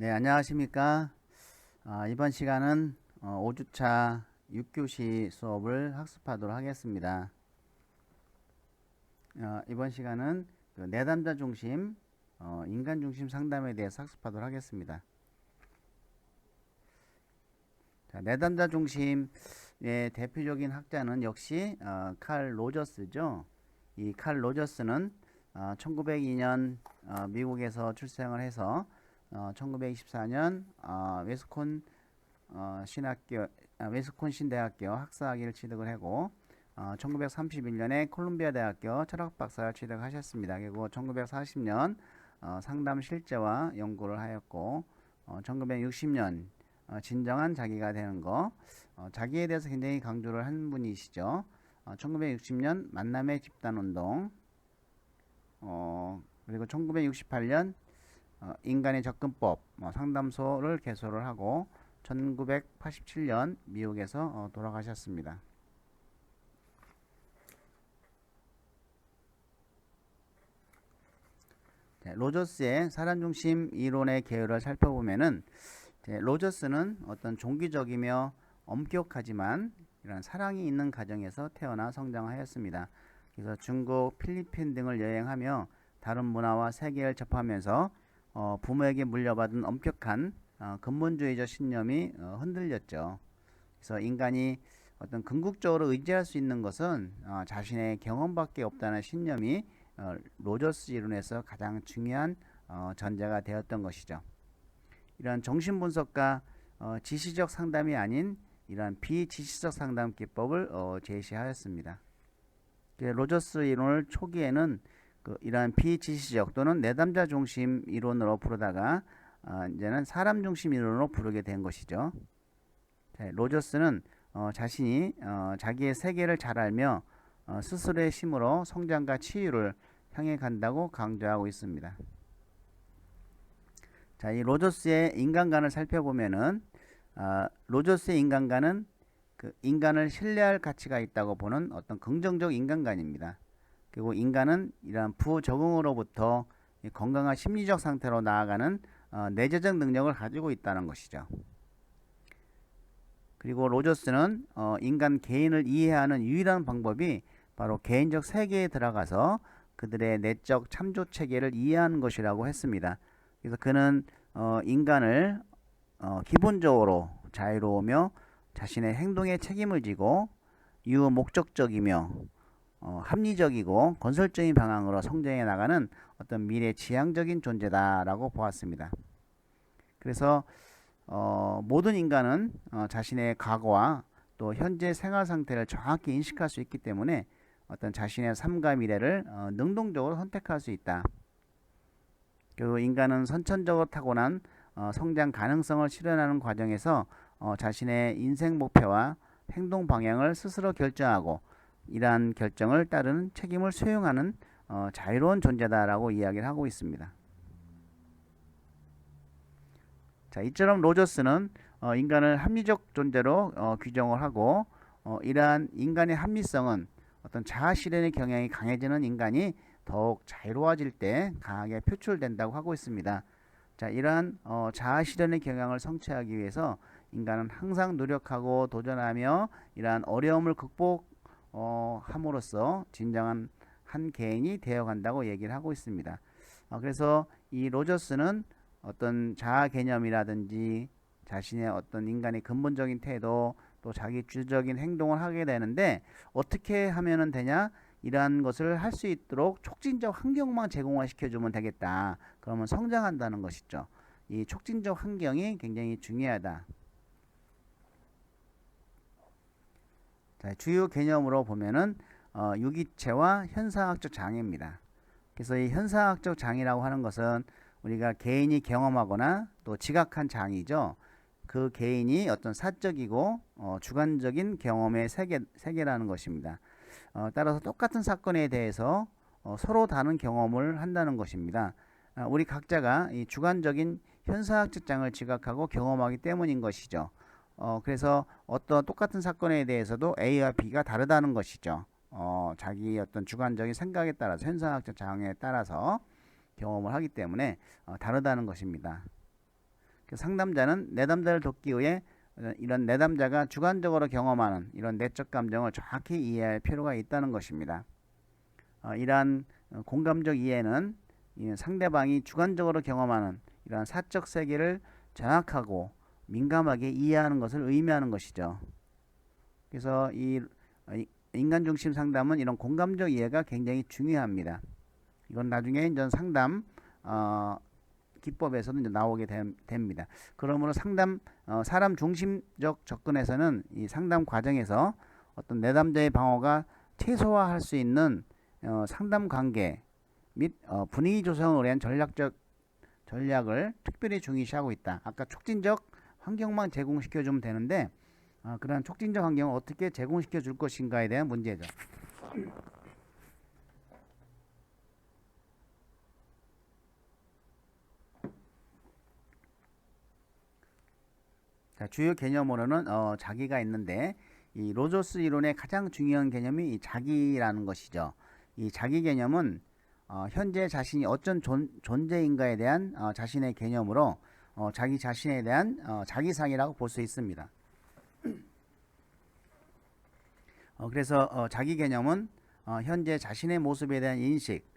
네, 안녕하십니까. 이번 시간은 5주차 6교시 수업을 학습하도록 하겠습니다. 이번 시간은 그 내담자 중심, 인간 중심 상담에 대해서 학습하도록 하겠습니다. 자, 내담자 중심의 대표적인 학자는 역시 칼 로저스죠. 이 칼 로저스는 1902년 미국에서 출생을 해서 1924년 웨스콘신 대학교 학사학위를 취득을 하고 1931년에 콜ум비아 대학교 철학 박사를 취득하셨습니다. 그리고 1940년 상담 실제와 연구를 하였고 1960년 진정한 자기가 되는 거, 자기에 대해서 굉장히 강조를 한 분이시죠. 1960년 만남의 집단운동, 그리고 1968년 인간의 접근법 상담소를 개소를 하고 1987년 미국에서 돌아가셨습니다. 로저스의 사람중심 이론의 계열을 살펴보면은 로저스는 어떤 종기적이며 엄격하지만 이런 사랑이 있는 가정에서 태어나 성장하였습니다. 그래서 중국, 필리핀 등을 여행하며 다른 문화와 세계를 접하면서 부모에게 물려받은 엄격한 근본주의적 신념이 흔들렸죠. 그래서 인간이 어떤 궁극적으로 의지할 수 있는 것은 자신의 경험밖에 없다는 신념이 로저스 이론에서 가장 중요한 전제가 되었던 것이죠. 이러한 정신분석과 지시적 상담이 아닌 이러한 비지시적 상담 기법을 제시하였습니다. 로저스 이론을 초기에는 이러한 비지시적 또는 내담자 중심 이론으로 부르다가 이제는 사람 중심 이론으로 부르게 된 것이죠. 로저스는 자신이 자기의 세계를 잘 알며 스스로의 힘으로 성장과 치유를 향해 간다고 강조하고 있습니다. 자, 이 로저스의 인간관을 살펴보면은 로저스의 인간관은 그 인간을 신뢰할 가치가 있다고 보는 어떤 긍정적 인간관입니다. 그리고 인간은 이러한 부적응으로부터 건강한 심리적 상태로 나아가는 내재적 능력을 가지고 있다는 것이죠. 그리고 로저스는 인간 개인을 이해하는 유일한 방법이 바로 개인적 세계에 들어가서 그들의 내적 참조 체계를 이해하는 것이라고 했습니다. 그래서 그는 인간을 기본적으로 자유로우며 자신의 행동에 책임을 지고 유목적적이며 합리적이고 건설적인 방향으로 성장해 나가는 어떤 미래 지향적인 존재다라고 보았습니다. 그래서 모든 인간은 자신의 과거와 또 현재 생활 상태를 정확히 인식할 수 있기 때문에 어떤 자신의 삶과 미래를 능동적으로 선택할 수 있다. 그리고 인간은 선천적으로 타고난 성장 가능성을 실현하는 과정에서 자신의 인생 목표와 행동 방향을 스스로 결정하고 이러한 결정을 따르는 책임을 수용하는 자유로운 존재다라고 이야기를 하고 있습니다. 자, 이처럼 로저스는 인간을 합리적 존재로 규정을 하고 이러한 인간의 합리성은 어떤 자아 실현의 경향이 강해지는 인간이 더욱 자유로워질 때 강하게 표출된다고 하고 있습니다. 자, 이러한 자아 실현의 경향을 성취하기 위해서 인간은 항상 노력하고 도전하며 이러한 어려움을 극복함으로써 진정한 한 개인이 되어간다고 얘기를 하고 있습니다. 그래서 이 로저스는 어떤 자아 개념이라든지 자신의 어떤 인간의 근본적인 태도 또 자기 주적인 행동을 하게 되는데 어떻게 하면은 되냐? 이러한 것을 할 수 있도록 촉진적 환경만 제공을 시켜주면 되겠다. 그러면 성장한다는 것이죠. 이 촉진적 환경이 굉장히 중요하다. 자, 주요 개념으로 보면은 유기체와 현상학적 장애입니다. 그래서 이 현상학적 장애라고 하는 것은 우리가 개인이 경험하거나 또 지각한 장이죠. 그 개인이 어떤 사적이고 주관적인 경험의 세계라는 것입니다. 따라서 똑같은 사건에 대해서 서로 다른 경험을 한다는 것입니다. 우리 각자가 이 주관적인 현상학적 장을 지각하고 경험하기 때문인 것이죠. 그래서 어떤 똑같은 사건에 대해서도 A와 B가 다르다는 것이죠. 자기 어떤 주관적인 생각에 따라서 현상학적 장애에 따라서 경험을 하기 때문에 다르다는 것입니다. 상담자는 내담자를 돕기 위해 이런 내담자가 주관적으로 경험하는 이런 내적 감정을 정확히 이해할 필요가 있다는 것입니다. 이러한 공감적 이해는 상대방이 주관적으로 경험하는 이러한 사적 세계를 정확하고 민감하게 이해하는 것을 의미하는 것이죠. 그래서 이 인간 중심 상담은 이런 공감적 이해가 굉장히 중요합니다. 이건 나중에 이제 상담 기법에서도 이제 나오게 됩니다. 그러므로 사람 중심적 접근에서는 이 상담 과정에서 어떤 내담자의 방어가 최소화할 수 있는 상담 관계 및 분위기 조성을 위한 전략을 특별히 중시하고 있다. 아까 촉진적 환경만 제공시켜 주면 되는데 그런 촉진적 환경을 어떻게 제공시켜 줄 것인가에 대한 문제죠. 자, 주요 개념으로는 자기가 있는데 이 로저스 이론의 가장 중요한 개념이 이 자기라는 것이죠. 이 자기 개념은 현재 자신이 어떤 존재인가에 대한 자신의 개념으로 자기 자신에 대한 자기상이라고 볼 수 있습니다. 그래서 자기 개념은 현재 자신의 모습에 대한 인식,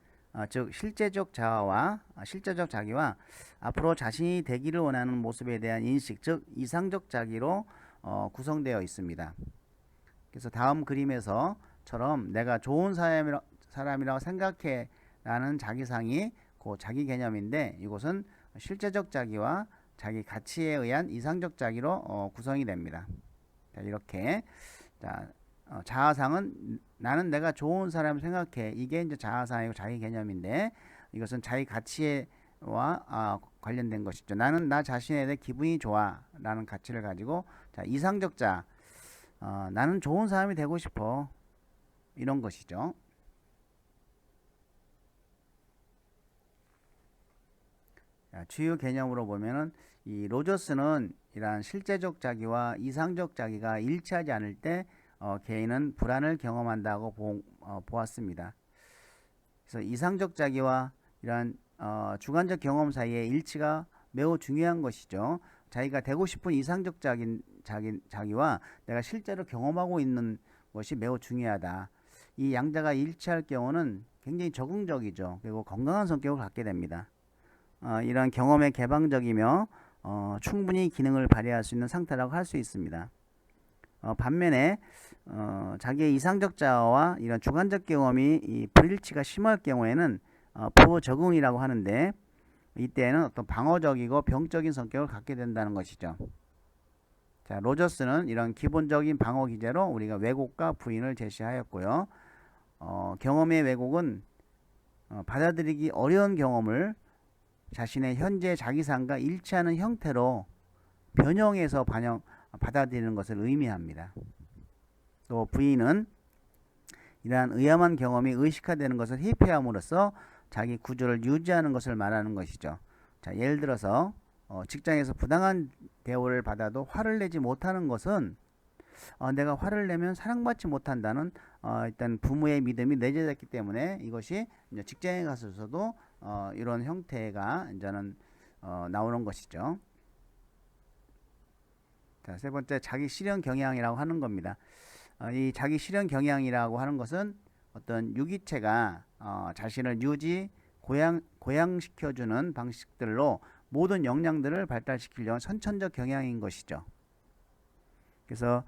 즉 실제적 자기와 앞으로 자신이 되기를 원하는 모습에 대한 인식, 즉 이상적 자기로 구성되어 있습니다. 그래서 다음 그림에서처럼 내가 좋은 사람이라고 생각해 라는 자기상이 그 자기 개념인데 이것은 실제적 자기와 자기 가치에 의한 이상적 자기로 구성이 됩니다. 자, 이렇게 자아상은 나는 내가 좋은 사람 생각해. 이게 이제 자아상이고 자기 개념인데 이것은 자기 가치와 관련된 것이죠. 나는 나 자신에 대해 기분이 좋아 라는 가치를 가지고 이상적 자 나는 좋은 사람이 되고 싶어 이런 것이죠. 주요 개념으로 보면은 이 로저스는 이러한 실제적 자기와 이상적 자기가 일치하지 않을 때 개인은 불안을 경험한다고 보았습니다. 그래서 이상적 자기와 이러한 주관적 경험 사이의 일치가 매우 중요한 것이죠. 자기가 되고 싶은 이상적 자기와 내가 실제로 경험하고 있는 것이 매우 중요하다. 이 양자가 일치할 경우는 굉장히 적응적이죠. 그리고 건강한 성격을 갖게 됩니다. 이러한 경험에 개방적이며 충분히 기능을 발휘할 수 있는 상태라고 할 수 있습니다. 반면에 자기의 이상적 자아와 이런 주관적 경험이 이 불일치가 심할 경우에는 부적응이라고 하는데 이때에는 어떤 방어적이고 병적인 성격을 갖게 된다는 것이죠. 자, 로저스는 이런 기본적인 방어 기제로 우리가 왜곡과 부인을 제시하였고요. 경험의 왜곡은 받아들이기 어려운 경험을 자신의 현재 자기상과 일치하는 형태로 변형해서 받아들이는 것을 의미합니다. 또 부인은 이러한 의아한 경험이 의식화되는 것을 회피함으로써 자기 구조를 유지하는 것을 말하는 것이죠. 자, 예를 들어서 직장에서 부당한 대우를 받아도 화를 내지 못하는 것은 내가 화를 내면 사랑받지 못한다는 일단 부모의 믿음이 내재됐기 때문에 이것이 이제 직장에 가서도 이런 형태가 이제는 나오는 것이죠. 자, 세 번째 자기 실현 경향이라고 하는 겁니다. 이 자기 실현 경향이라고 하는 것은 어떤 유기체가 자신을 고양시켜주는 방식들로 모든 역량들을 발달시키려는 선천적 경향인 것이죠. 그래서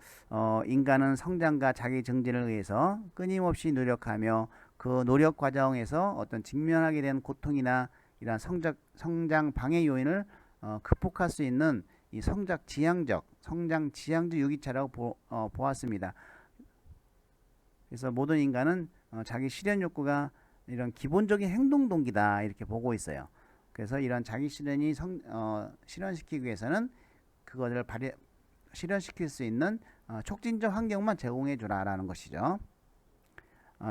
인간은 성장과 자기 증진을 위해서 끊임없이 노력하며 그 노력 과정에서 어떤 직면하게 된 고통이나 이러한 성장 방해 요인을 극복할 수 있는 이 성장 지향적 유기체라고 보았습니다. 그래서 모든 인간은 자기 실현 욕구가 이런 기본적인 행동 동기다 이렇게 보고 있어요. 그래서 이런 자기 실현이 실현시키기 위해서는 그것을 실현시킬 수 있는 촉진적 환경만 제공해 주라라는 것이죠.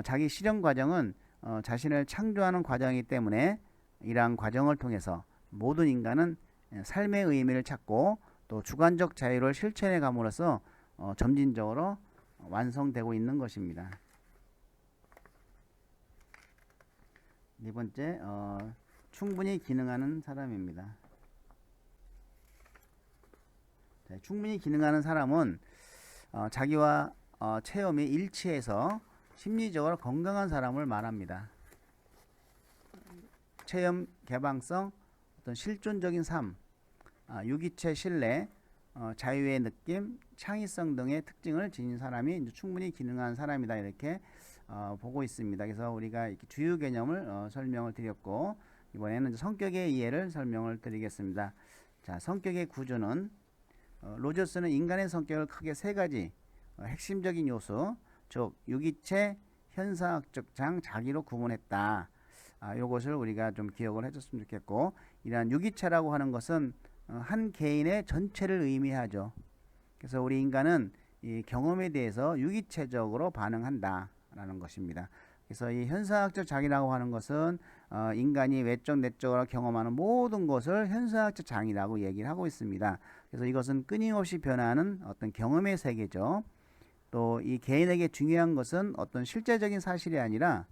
자기 실현 과정은 자신을 창조하는 과정이기 때문에 이러한 과정을 통해서 모든 인간은 삶의 의미를 찾고 또 주관적 자유를 실천해 감으로써 점진적으로 완성되고 있는 것입니다. 네 번째, 충분히 기능하는 사람입니다. 충분히 기능하는 사람은 자기와 체험이 일치해서 심리적으로 건강한 사람을 말합니다. 체험 개방성, 어떤 실존적인 삶, 유기체 신뢰, 자유의 느낌, 창의성 등의 특징을 지닌 사람이 이제 충분히 기능한 사람이다 이렇게 보고 있습니다. 그래서 우리가 이렇게 주요 개념을 설명을 드렸고 이번에는 이제 성격의 이해를 설명을 드리겠습니다. 자, 성격의 구조는 로저스는 인간의 성격을 크게 세 가지 핵심적인 요소, 즉 유기체, 현상학적 장, 자기로 구분했다. 요것을 우리가 좀 기억을 해줬으면 좋겠고, 이러한 유기체라고 하는 것은 한 개인의 전체를 의미하죠. 그래서 우리 인간은 이 경험에 대해서 유기체적으로 반응한다 라는 것입니다. 그래서 이 현상학적 장이라고 하는 것은 인간이 외적 내적으로 경험하는 모든 것을 현상학적 장이라고 얘기를 하고 있습니다. 그래서 이것은 끊임없이 변하는 어떤 경험의 세계죠. 또 이 개인에게 중요한 것은 어떤 실제적인 사실이 아니라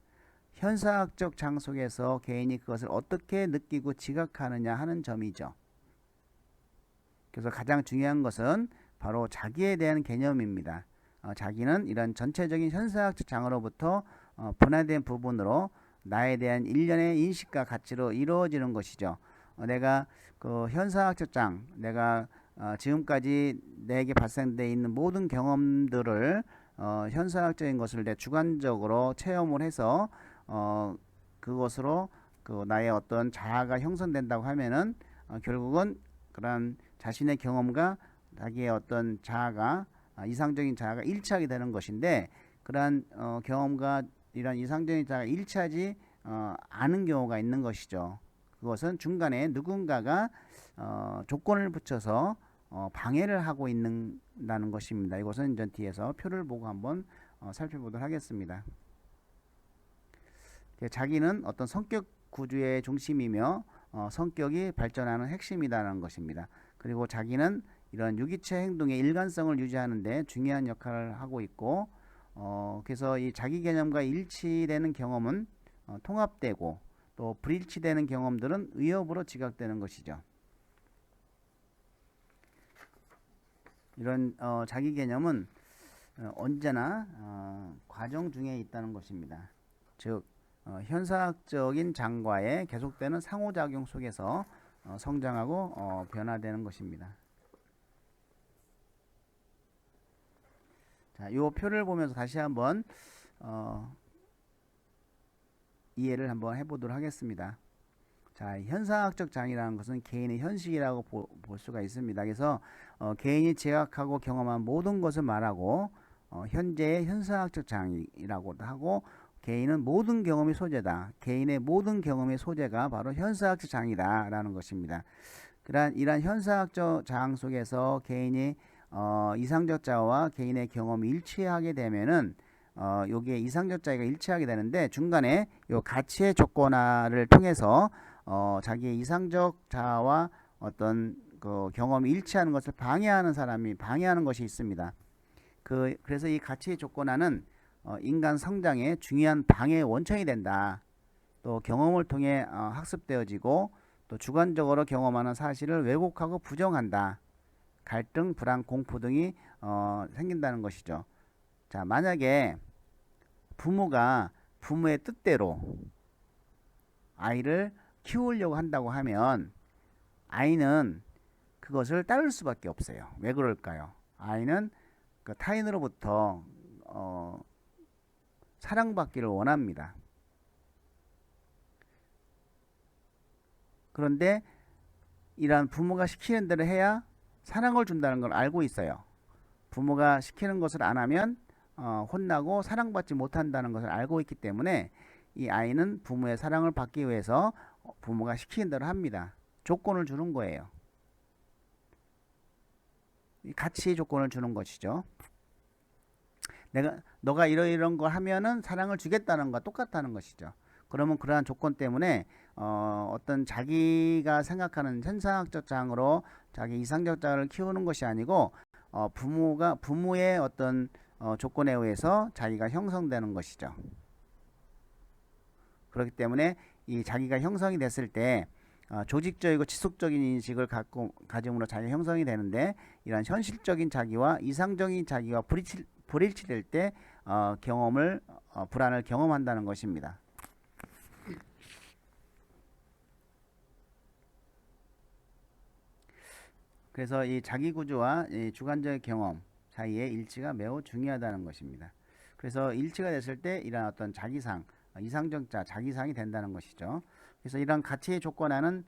현상학적 장 속에서 개인이 그것을 어떻게 느끼고 지각하느냐 하는 점이죠. 그래서 가장 중요한 것은 바로 자기에 대한 개념입니다. 자기는 이런 전체적인 현상학적 장으로부터 분화된 부분으로 나에 대한 일련의 인식과 가치로 이루어지는 것이죠. 내가 그 현상학적 장, 내가 지금까지 내게 발생되어 있는 모든 경험들을 현상학적인 것을 내 주관적으로 체험을 해서 그것으로 그 나의 어떤 자아가 형성된다고 하면은 결국은 그런 자신의 경험과 자기의 어떤 자아가 이상적인 자아가 일치하게 되는 것인데, 그러한 경험과 이런 이상적인 자아가 일치하지 않은 경우가 있는 것이죠. 그것은 중간에 누군가가 조건을 붙여서 방해를 하고 있는다는 것입니다. 이것은 이제 뒤에서 표를 보고 한번 살펴보도록 하겠습니다. 자기는 어떤 성격 구조의 중심이며 성격이 발전하는 핵심이라는 것입니다. 그리고 자기는 이런 유기체 행동의 일관성을 유지하는 데 중요한 역할을 하고 있고, 그래서 이 자기 개념과 일치되는 경험은 통합되고, 또 불일치되는 경험들은 의협으로 지각되는 것이죠. 이런 자기 개념은 언제나 과정 중에 있다는 것입니다. 즉 현상학적인 장과의 계속되는 상호작용 속에서 성장하고 변화되는 것입니다. 자, 이 표를 보면서 다시 한번 이해를 한번 해보도록 하겠습니다. 자, 현상학적 장이라는 것은 개인의 현식이라고 볼 수가 있습니다. 그래서 개인이 지각하고 경험한 모든 것을 말하고 현재의 현상학적 장이라고도 하고, 개인은 모든 경험의 소재다. 개인의 모든 경험의 소재가 바로 현상학적 장이다 라는 것입니다. 이러한 현상학적 장 속에서 개인이 이상적 자와 개인의 경험이 일치하게 되면은 여기에 이상적 자가 일치하게 되는데, 중간에 요 가치의 조건화를 통해서 자기의 이상적 자와 어떤 그 경험이 일치하는 것을 방해하는 것이 있습니다. 그래서 이 가치의 조건화는 인간 성장에 중요한 방해의 원천이 된다. 또 경험을 통해 학습되어지고, 또 주관적으로 경험하는 사실을 왜곡하고 부정한다. 갈등, 불안, 공포 등이 생긴다는 것이죠. 자, 만약에 부모가 부모의 뜻대로 아이를 키우려고 한다고 하면 아이는 그것을 따를 수밖에 없어요. 왜 그럴까요? 아이는 그 타인으로부터 사랑받기를 원합니다. 그런데 이러한 부모가 시키는 대로 해야 사랑을 준다는 걸 알고 있어요. 부모가 시키는 것을 안 하면 혼나고 사랑받지 못한다는 것을 알고 있기 때문에 이 아이는 부모의 사랑을 받기 위해서 부모가 시키는 대로 합니다. 조건을 주는 거예요. 가치 조건을 주는 것이죠. 너가 이런 걸 하면은 사랑을 주겠다는 것과 똑같다는 것이죠. 그러면 그러한 조건 때문에 어떤 자기가 생각하는 현상학적 장으로 자기 이상적 장을 키우는 것이 아니고 부모의 어떤 조건에 의해서 자기가 형성되는 것이죠. 그렇기 때문에 이 자기가 형성이 됐을 때 조직적이고 지속적인 인식을 가짐으로 자기 형성이 되는데, 이런 현실적인 자기와 이상적인 자기가 불일치될 때 불안을 경험한다는 것입니다. 그래서 이 자기 구조와 이 주관적 경험 사이의 일치가 매우 중요하다는 것입니다. 그래서 일치가 됐을 때 이런 어떤 자기상, 이상적자, 자기상이 된다는 것이죠. 그래서 이런 가치의 조건화는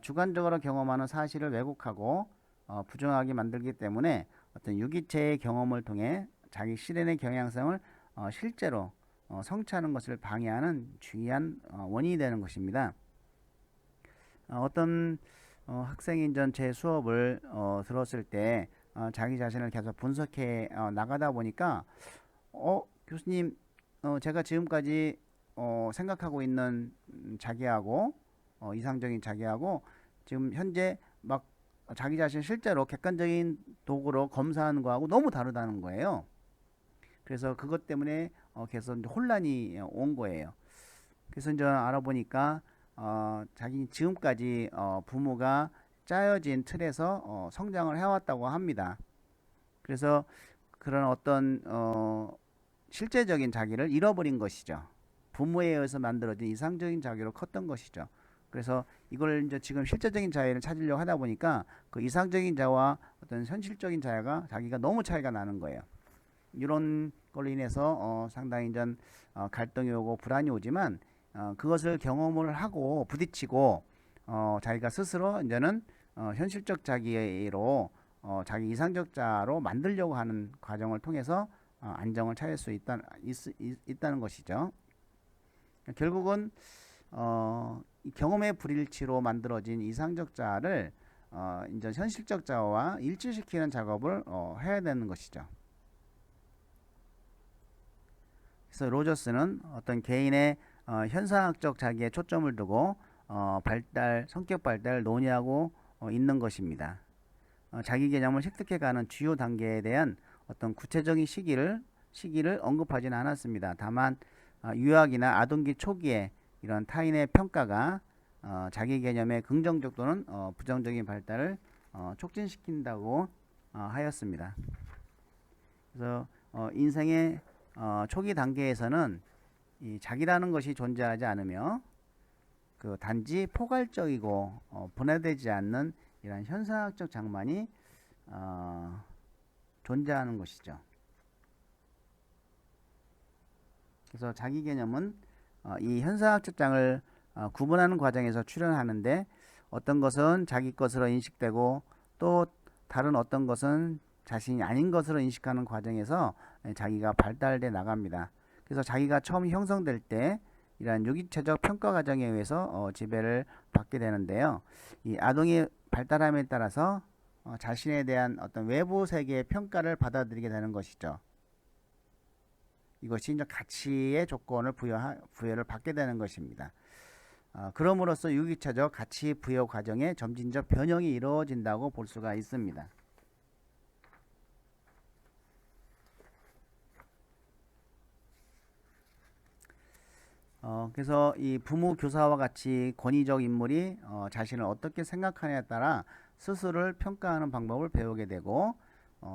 주관적으로 경험하는 사실을 왜곡하고 부정하게 만들기 때문에 어떤 유기체의 경험을 통해 자기 실현의 경향성을 실제로 성취하는 것을 방해하는 중요한 원인이 되는 것입니다. 어떤 학생이 제 수업을 들었을 때 자기 자신을 계속 분석해 나가다 보니까 교수님, 제가 지금까지 생각하고 있는 자기하고 이상적인 자기하고 지금 현재 막 자기 자신 실제로 객관적인 도구로 검사하는 거하고 너무 다르다는 거예요. 그래서 그것 때문에 계속 혼란이 온 거예요. 그래서 이제 알아보니까 자기 지금까지 부모가 짜여진 틀에서 성장을 해왔다고 합니다. 그래서 그런 어떤 실제적인 자기를 잃어버린 것이죠. 부모에 의해서 만들어진 이상적인 자기로 컸던 것이죠. 그래서 이걸 이제 지금 실제적인 자기를 찾으려고 하다 보니까 그 이상적인 자와 어떤 현실적인 자기가 너무 차이가 나는 거예요. 이런 걸로 인해서 상당히 갈등이 오고 불안이 오지만 그것을 경험을 하고 부딪히고 자기가 스스로 이제는 현실적 자기로 자기 이상적 자로 만들려고 하는 과정을 통해서 안정을 찾을 수 있다는 것이죠. 결국은 경험의 불일치로 만들어진 이상적 자를 이제 현실적 자와 일치시키는 작업을 해야 되는 것이죠. 그래서 로저스는 어떤 개인의 현상학적 자기에 초점을 두고 성격 발달을 논의하고 있는 것입니다. 자기 개념을 획득해가는 주요 단계에 대한 어떤 구체적인 시기를 언급하지는 않았습니다. 다만 유학이나 아동기 초기에 이런 타인의 평가가 자기 개념의 긍정적 또는 부정적인 발달을 촉진시킨다고 하였습니다. 그래서 인생의 초기 단계에서는 이 자기라는 것이 존재하지 않으며 단지 포괄적이고 분해되지 않는 이런 현상학적 장만이 존재하는 것이죠. 그래서 자기 개념은 이 현상학적 장을 구분하는 과정에서 출현하는데, 어떤 것은 자기 것으로 인식되고 또 다른 어떤 것은 자신이 아닌 것으로 인식하는 과정에서 자기가 발달돼 나갑니다. 그래서 자기가 처음 형성될 때 이러한 유기체적 평가 과정에 의해서 지배를 받게 되는데요. 이 아동이 발달함에 따라서 자신에 대한 어떤 외부 세계의 평가를 받아들이게 되는 것이죠. 이것이 이제 가치의 조건을 부여를 받게 되는 것입니다. 그럼으로써 유기체적 가치 부여 과정에 점진적 변형이 이루어진다고 볼 수가 있습니다. 그래서 이 부모, 교사와 같이 권위적 인물이 자신을 어떻게 생각하느냐에 따라 스스로를 평가하는 방법을 배우게 되고,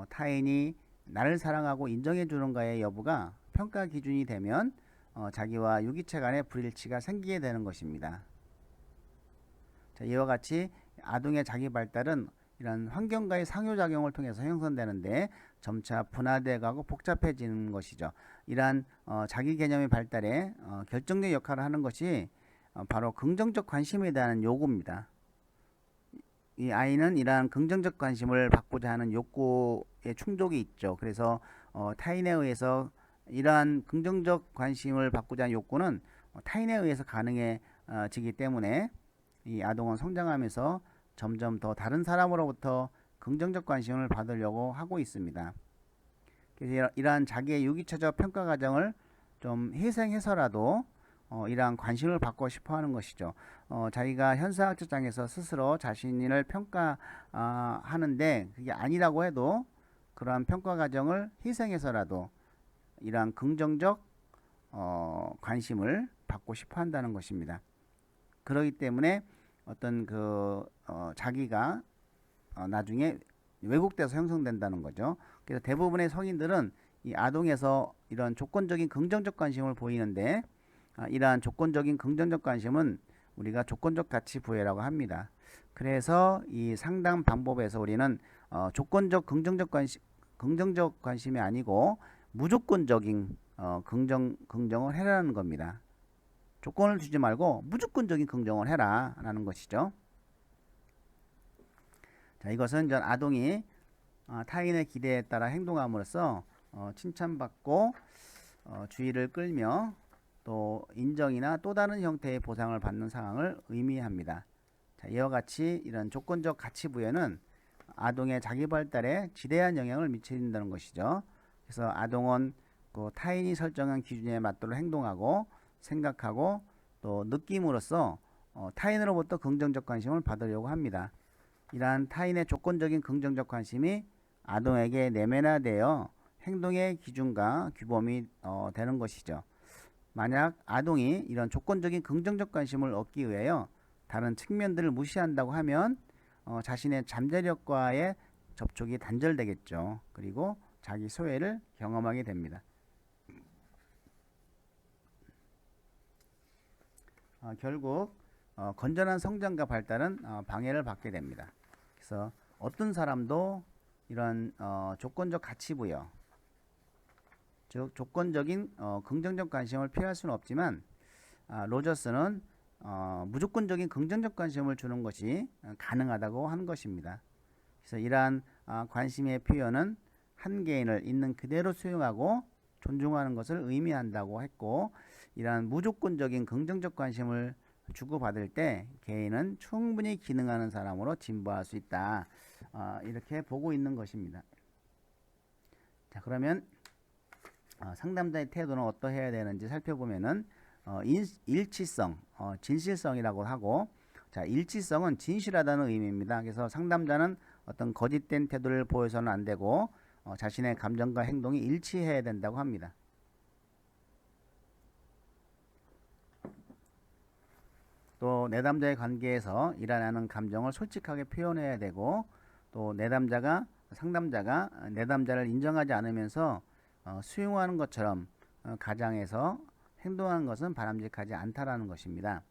타인이 나를 사랑하고 인정해 주는가의 여부가 평가 기준이 되면 자기와 유기체 간의 불일치가 생기게 되는 것입니다. 자, 이와 같이 아동의 자기 발달은 이런 환경과의 상호작용을 통해서 형성되는데 점차 분화되어 가고 복잡해지는 것이죠. 이러한 자기 개념의 발달에 결정적 역할을 하는 것이 바로 긍정적 관심에 대한 요구입니다. 이 아이는 이러한 긍정적 관심을 받고자 하는 욕구의 충족이 있죠. 그래서 타인에 의해서 이러한 긍정적 관심을 받고자 하는 욕구는 타인에 의해서 가능해지기 때문에 이 아동은 성장하면서 점점 더 다른 사람으로부터 긍정적 관심을 받으려고 하고 있습니다. 그래서 이러한 자기의 유기체적 평가 과정을 좀 희생해서라도 이러한 관심을 받고 싶어 하는 것이죠. 자기가 현상학적 장에서 스스로 자신을 평가하는데 그게 아니라고 해도 그러한 평가 과정을 희생해서라도 이러한 긍정적 관심을 받고 싶어 한다는 것입니다. 그렇기 때문에 어떤 자기가 나중에 왜곡돼서 형성된다는 거죠. 그래서 대부분의 성인들은 이 아동에서 이런 조건적인 긍정적 관심을 보이는데 이러한 조건적인 긍정적 관심은 우리가 조건적 가치 부여라고 합니다. 그래서 이 상담 방법에서 우리는 조건적 긍정적 관심이 아니고 무조건적인 긍정을 해라는 겁니다. 조건을 주지 말고 무조건적인 긍정을 해라 라는 것이죠. 자, 이것은 전 아동이 타인의 기대에 따라 행동함으로써 칭찬받고 주의를 끌며 또 인정이나 또 다른 형태의 보상을 받는 상황을 의미합니다. 자, 이와 같이 이런 조건적 가치 부여는 아동의 자기 발달에 지대한 영향을 미친다는 것이죠. 그래서 아동은 타인이 설정한 기준에 맞도록 행동하고 생각하고 또 느낌으로써 타인으로부터 긍정적 관심을 받으려고 합니다. 이러한 타인의 조건적인 긍정적 관심이 아동에게 내면화되어 행동의 기준과 규범이 되는 것이죠. 만약 아동이 이런 조건적인 긍정적 관심을 얻기 위하여 다른 측면들을 무시한다고 하면 자신의 잠재력과의 접촉이 단절되겠죠. 그리고 자기 소외를 경험하게 됩니다. 결국 건전한 성장과 발달은 방해를 받게 됩니다. 그래서 어떤 사람도 이런 조건적 가치 부여, 즉 조건적인 긍정적 관심을 피할 수는 없지만 로저스는 무조건적인 긍정적 관심을 주는 것이 가능하다고 하는 것입니다. 그래서 이러한 관심의 표현은 한 개인을 있는 그대로 수용하고 존중하는 것을 의미한다고 했고, 이러한 무조건적인 긍정적 관심을 주고받을 때 개인은 충분히 기능하는 사람으로 진보할 수 있다. 이렇게 보고 있는 것입니다. 자, 그러면 상담자의 태도는 어떠해야 되는지 살펴보면은 일치성, 진실성이라고 하고, 자, 일치성은 진실하다는 의미입니다. 그래서 상담자는 어떤 거짓된 태도를 보여서는 안 되고 자신의 감정과 행동이 일치해야 된다고 합니다. 또 내담자의 관계에서 일어나는 감정을 솔직하게 표현해야 되고, 또 상담자가 내담자를 인정하지 않으면서 수용하는 것처럼 가장해서 행동하는 것은 바람직하지 않다라는 것입니다.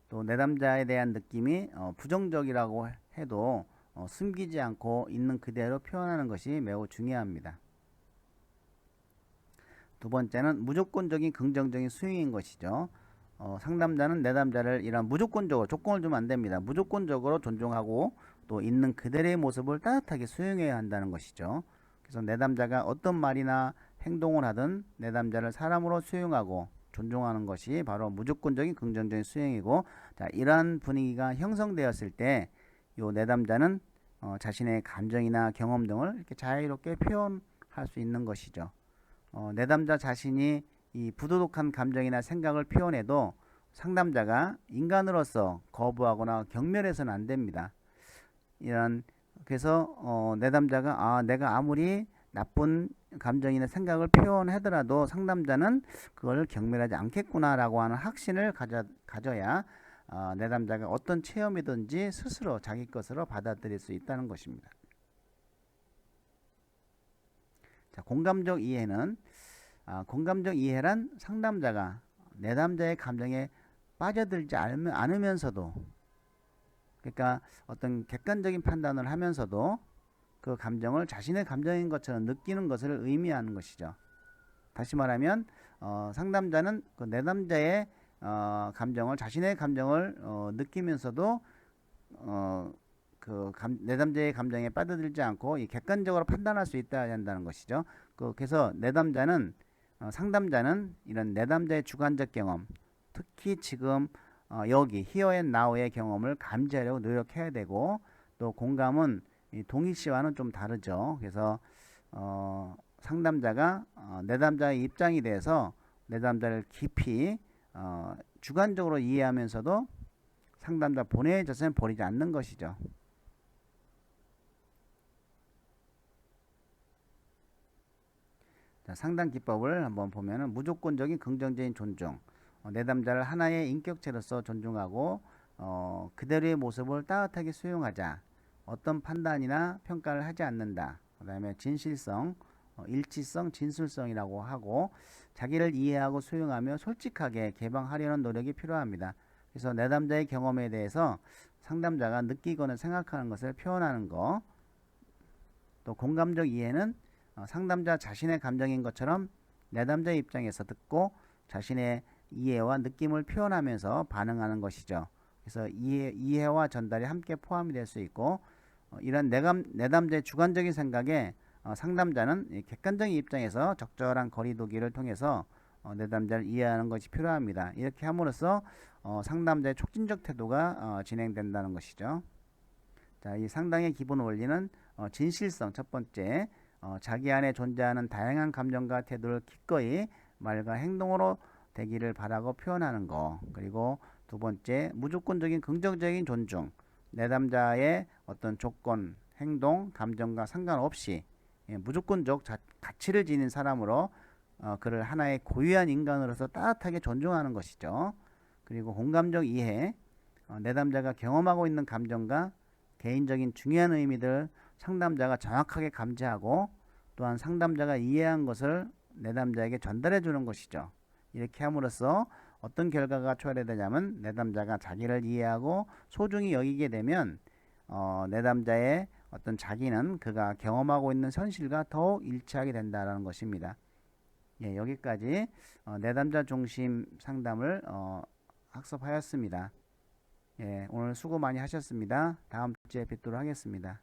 또 내담자에 대한 느낌이 부정적이라고 해도 숨기지 않고 있는 그대로 표현하는 것이 매우 중요합니다. 두 번째는 무조건적인 긍정적인 수용인 것이죠. 상담자는 내담자를 이런 무조건적으로, 조건을 주면 안 됩니다. 무조건적으로 존중하고 또 있는 그대로의 모습을 따뜻하게 수용해야 한다는 것이죠. 그래서 내담자가 어떤 말이나 행동을 하든 내담자를 사람으로 수용하고 존중하는 것이 바로 무조건적인 긍정적인 수용이고, 자, 이러한 분위기가 형성되었을 때 요 내담자는 자신의 감정이나 경험 등을 이렇게 자유롭게 표현할 수 있는 것이죠. 내담자 자신이 이 부도덕한 감정이나 생각을 표현해도 상담자가 인간으로서 거부하거나 경멸해서는 안 됩니다. 그래서 내담자가 내가 아무리 나쁜 감정이나 생각을 표현하더라도 상담자는 그걸 경멸하지 않겠구나라고 하는 확신을 가져야 내담자가 어떤 체험이든지 스스로 자기 것으로 받아들일 수 있다는 것입니다. 자, 공감적 이해란 상담자가 내담자의 감정에 빠져들지 않으면서도, 그러니까 어떤 객관적인 판단을 하면서도 그 감정을 자신의 감정인 것처럼 느끼는 것을 의미하는 것이죠. 다시 말하면 상담자는 그 내담자의 자신의 감정을 느끼면서도 내담자의 감정에 빠져들지 않고 이 객관적으로 판단할 수 있어야 한다는 것이죠. 그래서 상담자는 이런 내담자의 주관적 경험, 특히 지금 여기 here and now의 경험을 감지하려고 노력해야 되고, 또 공감은 동의시와는 좀 다르죠. 그래서 상담자가 내담자의 입장이 돼서 내담자를 깊이 주관적으로 이해하면서도 상담자 본인의 자신을 버리지 않는 것이죠. 자, 상담 기법을 한번 보면은 무조건적인 긍정적인 존중, 내담자를 하나의 인격체로서 존중하고 그대로의 모습을 따뜻하게 수용하자. 어떤 판단이나 평가를 하지 않는다. 그 다음에 진실성, 일치성, 진술성이라고 하고 자기를 이해하고 수용하며 솔직하게 개방하려는 노력이 필요합니다. 그래서 내담자의 경험에 대해서 상담자가 느끼거나 생각하는 것을 표현하는 거. 또 공감적 이해는 상담자 자신의 감정인 것처럼 내담자의 입장에서 듣고 자신의 이해와 느낌을 표현하면서 반응하는 것이죠. 그래서 이해와 전달이 함께 포함이 될 수 있고 이런 내담자의 주관적인 생각에 상담자는 객관적인 입장에서 적절한 거리두기를 통해서 내담자를 이해하는 것이 필요합니다. 이렇게 함으로써 상담자의 촉진적 태도가 진행된다는 것이죠. 자, 이 상담의 기본 원리는 진실성 첫 번째, 자기 안에 존재하는 다양한 감정과 태도를 기꺼이 말과 행동으로 되기를 바라고 표현하는 거. 그리고 두 번째, 무조건적인 긍정적인 존중. 내담자의 어떤 조건, 행동, 감정과 상관없이 무조건적 가치를 지닌 사람으로 그를 하나의 고유한 인간으로서 따뜻하게 존중하는 것이죠. 그리고 공감적 이해, 내담자가 경험하고 있는 감정과 개인적인 중요한 의미들 상담자가 정확하게 감지하고 또한 상담자가 이해한 것을 내담자에게 전달해 주는 것이죠. 이렇게 함으로써 어떤 결과가 초래되냐면 내담자가 자기를 이해하고 소중히 여기게 되면 내담자의 어떤 자기는 그가 경험하고 있는 현실과 더욱 일치하게 된다는 것입니다. 예, 여기까지 내담자 중심 상담을 학습하였습니다. 예, 오늘 수고 많이 하셨습니다. 다음 주에 뵙도록 하겠습니다.